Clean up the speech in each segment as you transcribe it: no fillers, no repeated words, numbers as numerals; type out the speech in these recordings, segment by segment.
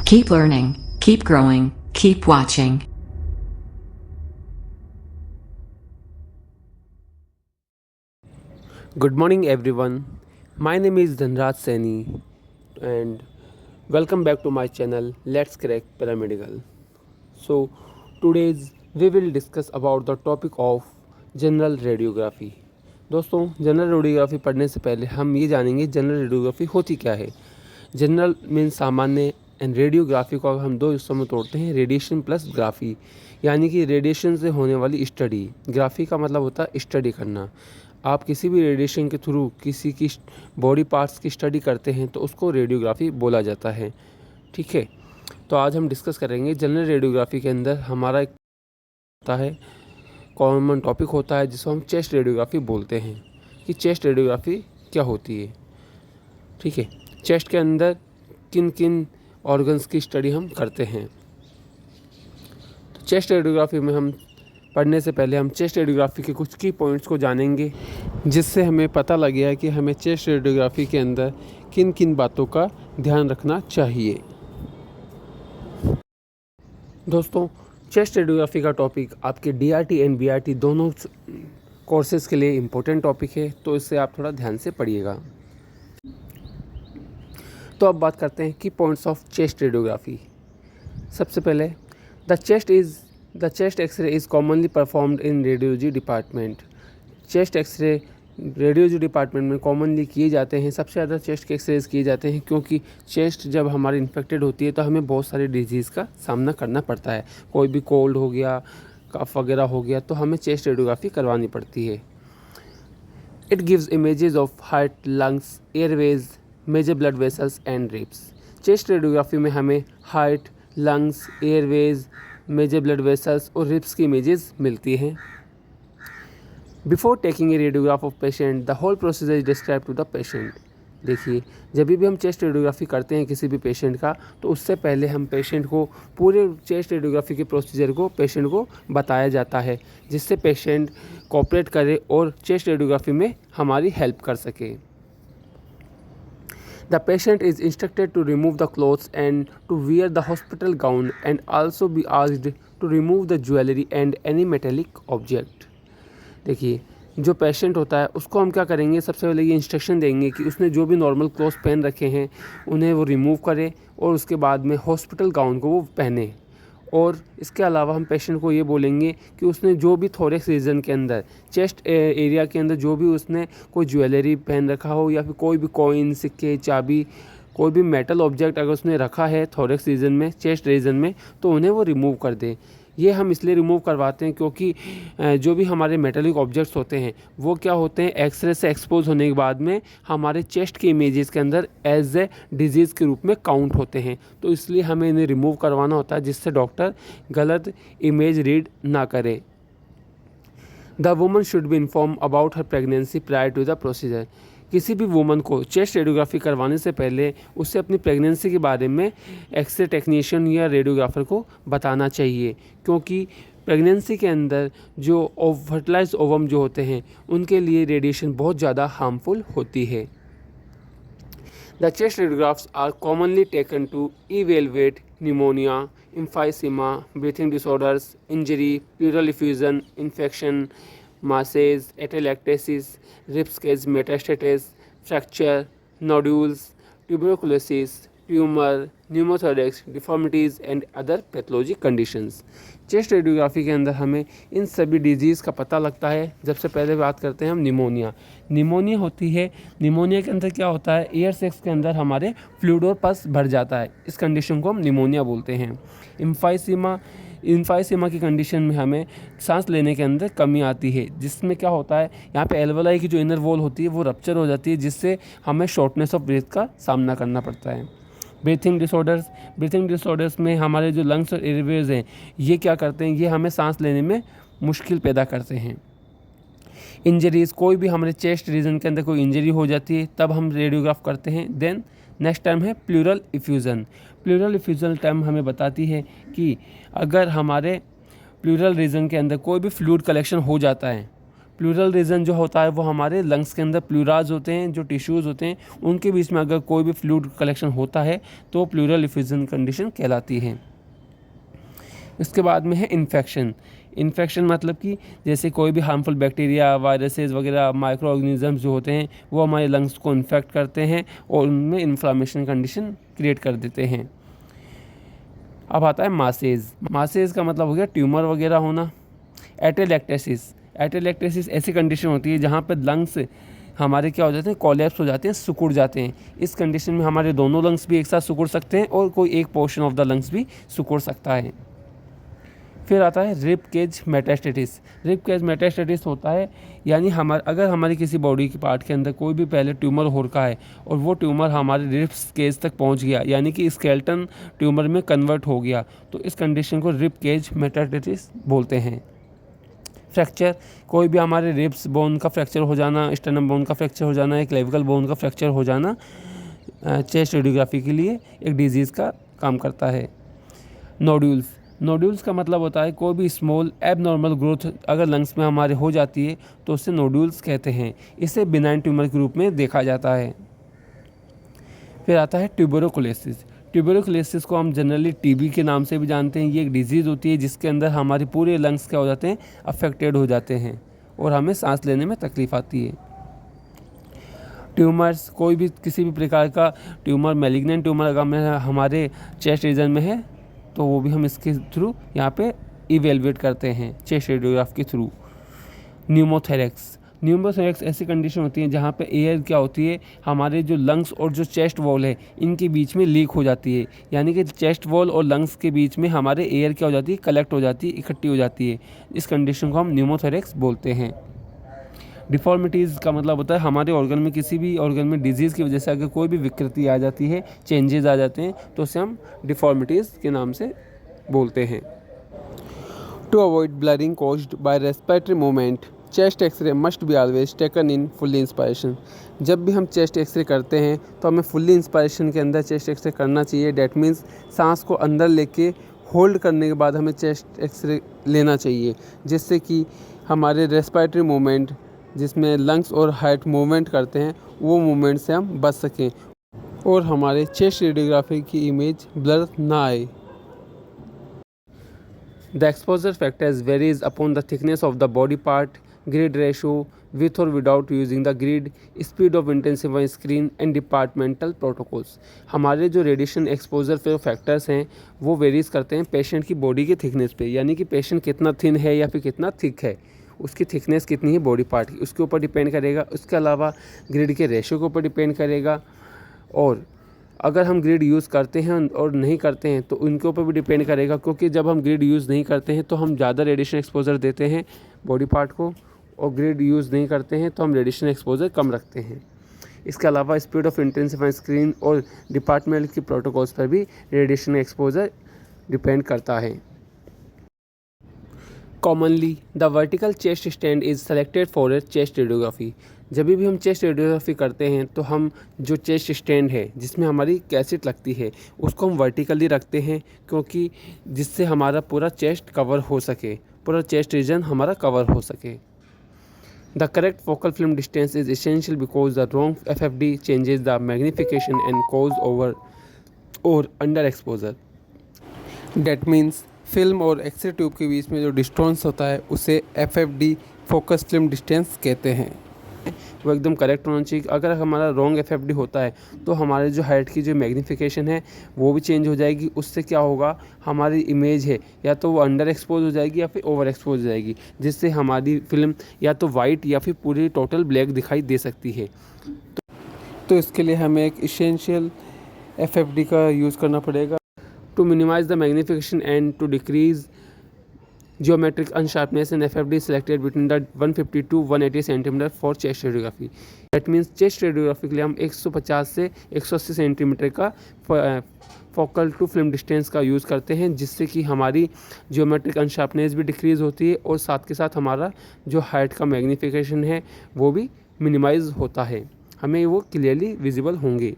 Keep learning, keep growing, keep watching. Good morning, everyone. My name is Dhanraj Saini, and welcome back to my channel Let's Crack Paramedical. So, today's we will discuss about the topic of general radiography. दोस्तों, general radiography पढ़ने से पहले हम ये जानेंगे general radiography होती क्या है। जनरल मीन्स सामान्य एंड रेडियोग्राफी को हम दो हिस्सों में तोड़ते हैं, रेडिएशन प्लस ग्राफी, यानी कि रेडिएशन से होने वाली स्टडी। ग्राफी का मतलब होता है स्टडी करना। आप किसी भी रेडिएशन के थ्रू किसी की बॉडी पार्ट्स की स्टडी करते हैं तो उसको रेडियोग्राफी बोला जाता है। ठीक है, तो आज हम डिस्कस करेंगे जनरल रेडियोग्राफी के अंदर हमारा एक होता है कॉमन टॉपिक होता है जिसको हम चेस्ट रेडियोग्राफी बोलते हैं कि चेस्ट रेडियोग्राफी क्या होती है। ठीक है, चेस्ट के अंदर किन किन ऑर्गन्स की स्टडी हम करते हैं। तो चेस्ट रेडियोग्राफी में हम पढ़ने से पहले हम चेस्ट रेडियोग्राफी के कुछ की पॉइंट्स को जानेंगे, जिससे हमें पता लगेगा कि हमें चेस्ट रेडियोग्राफी के अंदर किन किन बातों का ध्यान रखना चाहिए। दोस्तों, चेस्ट रेडियोग्राफी का टॉपिक आपके डीआरटी एंड बीआरटी दोनों कोर्सेज के लिए इम्पोर्टेंट टॉपिक है, तो इससे आप थोड़ा ध्यान से पढ़िएगा। तो अब बात करते हैं की पॉइंट्स ऑफ चेस्ट रेडियोग्राफी। सबसे पहले the chest X ray is commonly performed in radiology department. Chest X ray radiology department में कॉमनली किए जाते हैं। सबसे ज़्यादा चेस्ट के एक्सरेज किए जाते हैं क्योंकि चेस्ट जब हमारी इन्फेक्टेड होती है तो हमें बहुत सारी डिजीज़ का सामना करना पड़ता है। कोई भी कोल्ड हो गया, कफ वगैरह हो गया, तो हमें चेस्ट रेडियोग्राफी करवानी पड़ती है। It gives images of heart, lungs, airways, major blood vessels and ribs. Chest radiography में हमें heart, lungs, airways, major blood vessels और रिब्स की इमेजेस मिलती हैं। Before taking a radiograph of patient the whole procedure is describe to the patient. देखिए, जब भी हम चेस्ट रेडियोग्राफी करते हैं किसी भी पेशेंट का, तो उससे पहले हम पेशेंट को पूरे चेस्ट रेडियोग्राफी के प्रोसीजर को पेशेंट को बताया जाता है, जिससे पेशेंट कोऑपरेट करे और चेस्ट रेडियोग्राफी में हमारी हेल्प कर सके। The patient is instructed to remove the clothes and to wear the hospital gown and also be asked to remove the jewelry and any metallic object। देखिए, जो patient होता है उसको हम क्या करेंगे, सबसे पहले ये इंस्ट्रक्शन देंगे कि उसने जो भी नॉर्मल क्लोथ्स पहन रखे हैं उन्हें वो रिमूव करे और उसके बाद में हॉस्पिटल गाउन को वो पहने। और इसके अलावा हम पेशेंट को ये बोलेंगे कि उसने जो भी थोरेक्स रीजन के अंदर, चेस्ट एरिया के अंदर जो भी उसने कोई ज्वेलरी पहन रखा हो या फिर कोई भी कॉइन, सिक्के, चाबी, कोई भी मेटल ऑब्जेक्ट अगर उसने रखा है थोरेक्स रीजन में, चेस्ट रीजन में, तो उन्हें वो रिमूव कर दें। ये हम इसलिए रिमूव करवाते हैं क्योंकि जो भी हमारे मेटेलिक ऑब्जेक्ट्स होते हैं वो क्या होते हैं, एक्सरे से एक्सपोज होने के बाद में हमारे चेस्ट के इमेजेस के अंदर एज ए डिजीज़ के रूप में काउंट होते हैं। तो इसलिए हमें इन्हें रिमूव करवाना होता है जिससे डॉक्टर गलत इमेज रीड ना करे। The woman should be inform about her pregnancy prior to the procedure. किसी भी वुमन को चेस्ट रेडियोग्राफी करवाने से पहले उससे अपनी प्रेगनेंसी के बारे में एक्सरे टेक्नीशियन या रेडियोग्राफर को बताना चाहिए, क्योंकि प्रेगनेंसी के अंदर जो फर्टिलाइज्ड ओवम जो होते हैं उनके लिए रेडिएशन बहुत ज़्यादा हार्मफुल होती है। The chest radiographs are commonly taken to evaluate pneumonia, emphysema, breathing disorders, injury, pleural effusion, infection, masses, atelectasis, rib cage metastasis, fracture, nodules, tuberculosis, tumor, pneumothorax, deformities and other pathologic conditions। Chest radiography के अंदर हमें इन सभी disease का पता लगता है। सबसे पहले बात करते हैं हम निमोनिया होती है। निमोनिया के अंदर क्या होता है, एयर सैक्स के अंदर हमारे फ्लूइड और पस भर जाता है, इस कंडीशन को हम निमोनिया बोलते हैं। इम्फाइसीमा की कंडीशन में हमें सांस लेने के अंदर कमी आती है, जिसमें क्या होता है, यहाँ पे एल्वेलाई की जो इनर वॉल होती है वो रप्चर हो जाती है, जिससे हमें शॉर्टनेस ऑफ ब्रेथ का सामना करना पड़ता है। ब्रीथिंग डिसऑर्डर्स में हमारे जो लंग्स और एयरवेज हैं ये क्या करते हैं, ये हमें सांस लेने में मुश्किल पैदा करते हैं। इंजरीज़, कोई भी हमारे चेस्ट रीजन के अंदर कोई इंजरी हो जाती है तब हम रेडियोग्राफ करते हैं। देन नेक्स्ट टर्म है प्लूरल इफ्यूजन टर्म हमें बताती है कि अगर हमारे प्लूरल रीजन के अंदर कोई भी फ्लूइड कलेक्शन हो जाता है प्लूरल रीजन जो होता है वो हमारे लंग्स के अंदर प्लूराज होते हैं, जो टिश्यूज़ होते हैं उनके बीच में अगर कोई भी फ्लूइड कलेक्शन होता है तो प्लूरल इफ्यूजन कंडीशन कहलाती है। इसके बाद में है इन्फेक्शन। इन्फेक्शन मतलब कि जैसे कोई भी हार्मफुल बैक्टीरिया, वायरसेस वगैरह, माइक्रो ऑर्गेनिजम्स जो होते हैं वो हमारे लंग्स को इन्फेक्ट करते हैं और उनमें इन्फ्लामेशन कंडीशन क्रिएट कर देते हैं। अब आता है मासेज। मासेज का मतलब हो गया ट्यूमर वगैरह होना। एटेलेक्टेसिस। एटेलेक्टेसिस ऐसी कंडीशन होती है जहाँ पे लंग्स हमारे क्या हो जाते हैं, कोलैप्स हो जाते हैं, सिकुड़ जाते हैं। इस कंडीशन में हमारे दोनों लंग्स भी एक साथ सिकुड़ सकते हैं और कोई एक पोर्शन ऑफ द लंग्स भी सिकुड़ सकता है। फिर आता है rib cage metastasis. Rib cage metastasis होता है यानी अगर हमारी किसी बॉडी की पार्ट के अंदर कोई भी पहले ट्यूमर हो रखा है और वो ट्यूमर हमारे रिब्स केज तक पहुंच गया, यानी कि स्केलेटन ट्यूमर में कन्वर्ट हो गया, तो इस कंडीशन को रिब केज मेटास्टेसिस बोलते हैं। फ्रैक्चर, कोई भी हमारे रिब्स बोन का फ्रैक्चर हो जाना, स्टर्नम बोन का फ्रैक्चर हो जाना, एक क्लेविकल बोन का फ्रैक्चर हो जाना चेस्ट रेडियोग्राफी के लिए एक डिजीज़ का काम करता है। नोड्यूल्स। नोड्यूल्स का मतलब होता है कोई भी स्मॉल एबनॉर्मल ग्रोथ अगर लंग्स में हमारे हो जाती है तो उससे नोड्यूल्स कहते हैं। इसे बिनाइन ट्यूमर के रूप में देखा जाता है। फिर आता है ट्यूबरोकुलोसिस। ट्यूबरोकुलोसिस को हम जनरली टीबी के नाम से भी जानते हैं। ये एक डिजीज़ होती है जिसके अंदर हमारे पूरे लंग्स क्या हो जाते हैं, अफेक्टेड हो जाते हैं और हमें सांस लेने में तकलीफ आती है। ट्यूमर्स, कोई भी किसी भी प्रकार का ट्यूमर, मैलिग्नेंट ट्यूमर अगर हमारे चेस्ट रीजन में है तो वो भी हम इसके थ्रू यहाँ पे इवेलुएट करते हैं चेस्ट रेडियोग्राफ के थ्रू। न्यूमोथेरेक्स। न्यूमोथेरेक्स ऐसी कंडीशन होती है जहाँ पे एयर क्या होती है, हमारे जो लंग्स और जो चेस्ट वॉल है इनके बीच में लीक हो जाती है, यानी कि चेस्ट वॉल और लंग्स के बीच में हमारे एयर क्या हो जाती है, कलेक्ट हो जाती है, इकट्ठी हो जाती है। इस कंडीशन को हम न्यूमोथेरेक्स बोलते हैं। डिफॉर्मिटीज़ का मतलब होता है हमारे ऑर्गन में, किसी भी ऑर्गन में डिजीज़ की वजह से अगर कोई भी विकृति आ जाती है, चेंजेस आ जाते हैं तो उसे हम डिफॉर्मिटीज़ के नाम से बोलते हैं। To avoid blurring caused by respiratory movement, chest x-ray must be always taken in fully inspiration. जब भी हम चेस्ट एक्सरे करते हैं तो हमें फुल्ली इंस्पायरेशन के अंदर चेस्ट एक्सरे करना चाहिए। डैट मीन्स सांस को अंदर लेके होल्ड करने के बाद हमें चेस्ट एक्सरे लेना चाहिए, जिससे कि हमारे रेस्पिरेटरी मूवमेंट जिसमें लंग्स और हार्ट मूवमेंट करते हैं वो मूवमेंट से हम बच सकें और हमारे चेस्ट रेडियोग्राफी की इमेज ब्लर ना आए। The exposure factors varies upon the thickness of the body part, grid ratio, with और without using the grid, speed of intensifying screen and departmental protocols. हमारे जो रेडिएशन एक्सपोजर फैक्टर्स हैं वो varies करते हैं patient की बॉडी के thickness पे, यानी कि पेशेंट कितना थिन है या फिर कितना थिक है, उसकी थिकनेस कितनी है बॉडी पार्ट की, उसके ऊपर डिपेंड करेगा। उसके अलावा ग्रिड के रेशो के ऊपर डिपेंड करेगा, और अगर हम ग्रिड यूज़ करते हैं और नहीं करते हैं तो उनके ऊपर भी डिपेंड करेगा, क्योंकि जब हम ग्रिड यूज़ नहीं करते हैं तो हम ज़्यादा रेडिएशन एक्सपोजर देते हैं बॉडी पार्ट को, और ग्रिड यूज़ नहीं करते हैं तो हम रेडिएशन एक्सपोजर कम रखते हैं। इसके अलावा स्पीड ऑफ इंटेंसिफाइंग स्क्रीन और डिपार्टमेंट की प्रोटोकॉल्स पर भी रेडिएशन एक्सपोजर डिपेंड करता है। Commonly the vertical chest stand is selected for a chest radiography. जब भी हम चेस्ट रेडियोग्राफी करते हैं तो हम जो चेस्ट स्टैंड है जिसमें हमारी कैसेट लगती है उसको हम वर्टिकली रखते हैं, क्योंकि जिससे हमारा पूरा चेस्ट कवर हो सके, पूरा चेस्ट रीजन हमारा कवर हो सके। The correct focal film distance is essential because the wrong FFD changes the magnification and cause over और under exposure. That means film और एक्सरे ट्यूब के बीच में जो डिस्टेंस होता है उसे FFD फोकस फिल्म डिस्टेंस कहते हैं। वो एकदम करेक्ट होना चाहिए। अगर हमारा रॉन्ग FFD होता है तो हमारे जो हाइट की जो मैग्नीफिकेशन है वो भी चेंज हो जाएगी। उससे क्या होगा, हमारी इमेज है या तो वो अंडर एक्सपोज हो जाएगी या फिर ओवर एक्सपोज हो जाएगी, जिससे हमारी फिल्म या तो वाइट या फिर पूरी टोटल ब्लैक दिखाई दे सकती है। तो इसके लिए हमें एक इसेंशियल FFD का यूज़ करना पड़ेगा। To minimize the magnification and to decrease geometric unsharpness and FFD selected between the 150 to 180 cm for chest radiography. That means chest radiography के लिए हम 150 से 180 सेंटीमीटर का फोकल टू फिल्म डिस्टेंस का use करते हैं, जिससे कि हमारी जियोमेट्रिक अनशार्पनेस भी डिक्रीज़ होती है और साथ के साथ हमारा जो हाइट का मैग्नीफिकेशन है वो भी मिनिमाइज होता है, हमें वो क्लियरली विजिबल होंगे।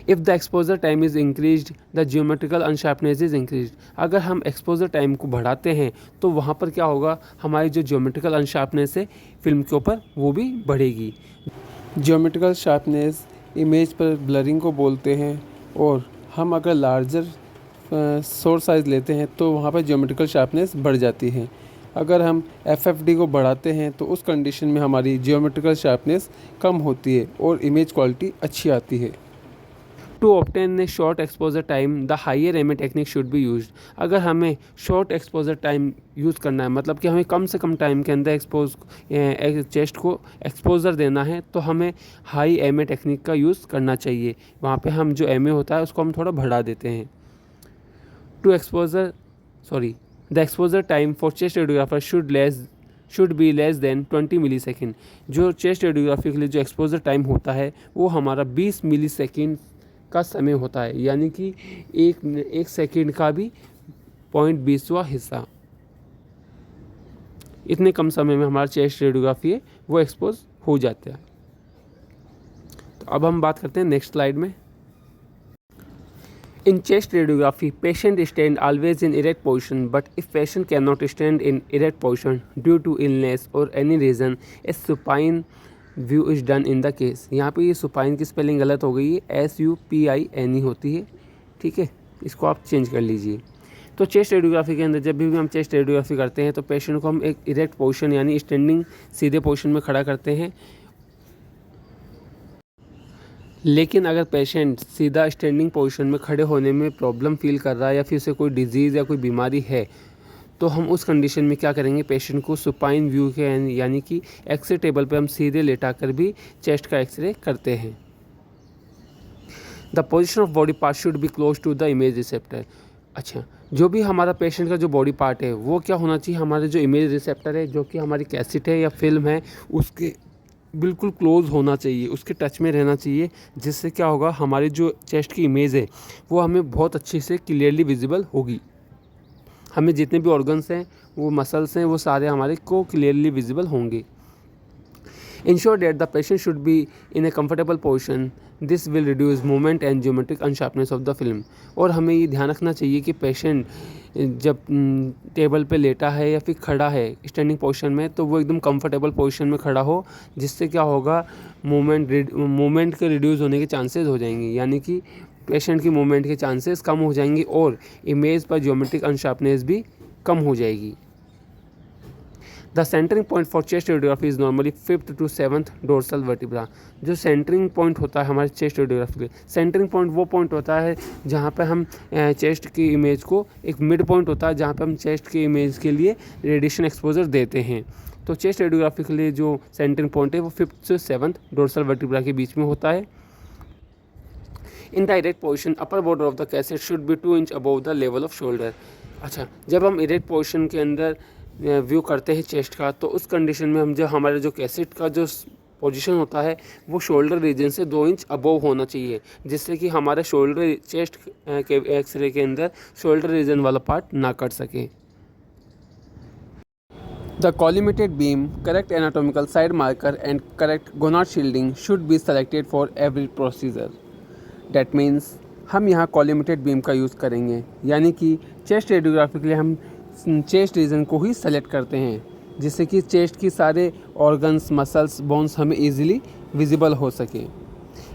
If the exposure time is increased the geometrical unsharpness is increased. अगर हम एक्सपोजर टाइम को बढ़ाते हैं तो वहाँ पर क्या होगा, हमारी जो जियोमेट्रिकल अनशार्पनेस है फिल्म के ऊपर वो भी बढ़ेगी। जियोमेट्रिकल शार्पनेस इमेज पर ब्लरिंग को बोलते हैं, और हम अगर लार्जर सोर्स साइज़ लेते हैं तो वहाँ पर जियोमेट्रिकल शार्पनेस बढ़ जाती है। अगर हम FFD को बढ़ाते हैं तो उस कंडीशन में हमारी जियोमेट्रिकल शार्पनेस कम होती है और इमेज क्वालिटी अच्छी आती है। To obtain a short exposure time the higher MA technique should be used. अगर हमें शॉर्ट एक्सपोजर टाइम यूज़ करना है, मतलब कि हमें कम से कम टाइम के अंदर चेस्ट को एक्सपोजर देना है, तो हमें हाई एमए टेक्निक का यूज़ करना चाहिए। वहाँ पे हम जो एमए होता है उसको हम थोड़ा बढ़ा देते हैं। The exposure time for chest radiographer should be less than 20 millisecond. जो चेस्ट रेडियोग्राफी के लिए जो एक्सपोजर टाइम होता है वो हमारा 20 मिलीसेकेंड का समय होता है, यानी कि एक सेकेंड का भी 0.20वां हिस्सा। इतने कम समय में हमारा चेस्ट रेडियोग्राफी है वो एक्सपोज हो जाता है। तो अब हम बात करते हैं नेक्स्ट स्लाइड में। In chest radiography, patient stand always in erect position, but if patient cannot stand in erect position due to illness or any reason, a supine view is done in the case। यहाँ पे ये supine की spelling गलत हो गई है, SUPINE होती है, ठीक है, इसको आप चेंज कर लीजिए। तो चेस्ट रेडियोग्राफी के अंदर जब भी हम चेस्ट रेडियोग्राफी करते हैं तो पेशेंट को हम एक इरेक्ट पोजीशन यानी स्टैंडिंग सीधे पोजीशन में खड़ा करते हैं। लेकिन अगर पेशेंट सीधा स्टैंडिंग पोजीशन में खड़े होने में प्रॉब्लम फील कर रहा है या फिर उसे कोई डिजीज़ या कोई बीमारी है, तो हम उस कंडीशन में क्या करेंगे, पेशेंट को सुपाइन व्यू के यानी कि एक्सरे टेबल पर हम सीधे लेटाकर भी चेस्ट का एक्सरे करते हैं। The position of body part should be close to the image receptor. अच्छा, जो भी हमारा पेशेंट का जो बॉडी पार्ट है वो क्या होना चाहिए, हमारे जो इमेज रिसेप्टर है जो कि हमारी कैसेट है या फिल्म है उसके बिल्कुल क्लोज होना चाहिए, उसके टच में रहना चाहिए, जिससे क्या होगा, हमारी जो चेस्ट की इमेज है वो हमें बहुत अच्छे से क्लियरली विजिबल होगी। हमें जितने भी ऑर्गन्स हैं वो मसल्स हैं वो सारे हमारे को क्लियरली विजिबल होंगे। Ensure that the patient should be in a comfortable position. This will reduce movement and geometric unsharpness of the film। और हमें ये ध्यान रखना चाहिए कि पेशेंट जब टेबल पे लेटा है या फिर खड़ा है स्टैंडिंग पोजीशन में, तो वो एकदम कंफर्टेबल पोजीशन में खड़ा हो, जिससे क्या होगा, मूवमेंट के रिड्यूस होने के चांसेस हो जाएंगे, यानी कि पेशेंट की मूवमेंट के चांसेस कम हो जाएंगे और इमेज पर जियोमेट्रिक अनशार्पनेस भी कम हो जाएगी। The centering point for chest radiography is normally 5th to 7th dorsal vertebra. जो सेंटरिंग पॉइंट होता है हमारे चेस्ट रेडियोग्राफी के, सेंटरिंग पॉइंट वो पॉइंट होता है जहाँ पे हम चेस्ट की इमेज को, एक मिड पॉइंट होता है जहाँ पे हम चेस्ट की इमेज के लिए रेडिएशन एक्सपोजर देते हैं। तो चेस्ट रेडियोग्राफी के लिए जो सेंटरिंग पॉइंट है वो 5th से 7th डोर्सल वर्टिब्रा के बीच में होता है। In the erect position upper border of the cassette should be 2 inch above the level off shoulder. अच्छा, जब हम इरेक्ट पोजिशन के अंदर व्यू करते हैं चेस्ट का, तो उस कंडीशन में हम, जब हमारे जो कैसेट का जो पोजीशन होता है वो शोल्डर रीजन से 2 इंच अबव होना चाहिए, जिससे कि हमारे शोल्डर चेस्ट के एक्सरे के अंदर शोल्डर रीजन वाला पार्ट ना कट सके। The collimated beam, correct anatomical side marker and correct gonad shielding should be selected for every procedure. That means हम यहाँ कॉलिमेटेड बीम का यूज़ करेंगे, यानी कि चेस्ट रेडियोग्राफी के लिए हम चेस्ट रीजन को ही सेलेक्ट करते हैं, जिससे कि चेस्ट की सारे ऑर्गन्स, मसल्स, बोन्स हमें इजीली विजिबल हो सके।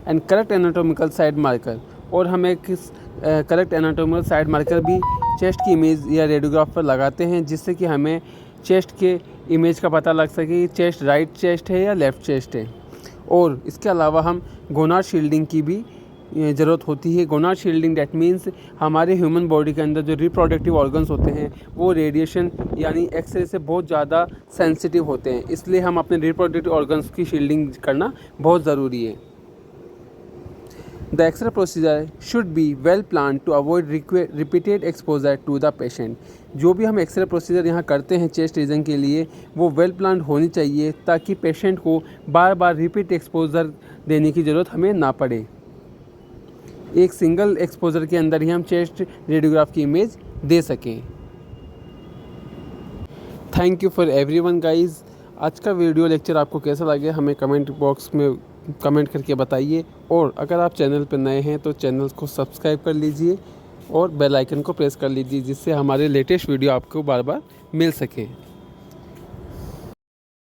And correct anatomical side marker, और हमें किस करेक्ट एनाटॉमिकल साइड मार्कर भी चेस्ट की इमेज या रेडियोग्राफ पर लगाते हैं, जिससे कि हमें चेस्ट के इमेज का पता लग सके कि चेस्ट राइट चेस्ट है या लेफ़्ट चेस्ट है। और इसके अलावा हम गोनाड शील्डिंग की भी ज़रूरत होती है। गोनाड शील्डिंग डैट मीन्स हमारे ह्यूमन बॉडी के अंदर जो रिप्रोडक्टिव ऑर्गन्स होते हैं वो रेडिएशन यानी एक्सरे से बहुत ज़्यादा सेंसिटिव होते हैं, इसलिए हम अपने रिप्रोडक्टिव ऑर्गन्स की शील्डिंग करना बहुत ज़रूरी है। The x-ray procedure should be well plan to avoid repeated exposure to the patient. जो भी हम एक्सरे प्रोसीजर यहाँ करते हैं चेस्ट रीजन के लिए वो वेल प्लान होनी चाहिए, ताकि पेशेंट को बार बार रिपीट एक्सपोजर देने की ज़रूरत हमें ना पड़े। एक सिंगल एक्सपोजर के अंदर ही हम चेस्ट रेडियोग्राफ की इमेज दे सकें। Thank you for everyone guys. आज का वीडियो लेक्चर आपको कैसा लगे हमें कमेंट बॉक्स में कमेंट करके बताइए। और अगर आप चैनल पर नए हैं तो चैनल को सब्सक्राइब कर लीजिए और बेल आइकन को प्रेस कर लीजिए, जिससे हमारे लेटेस्ट वीडियो आपको बार बार मिल सकें।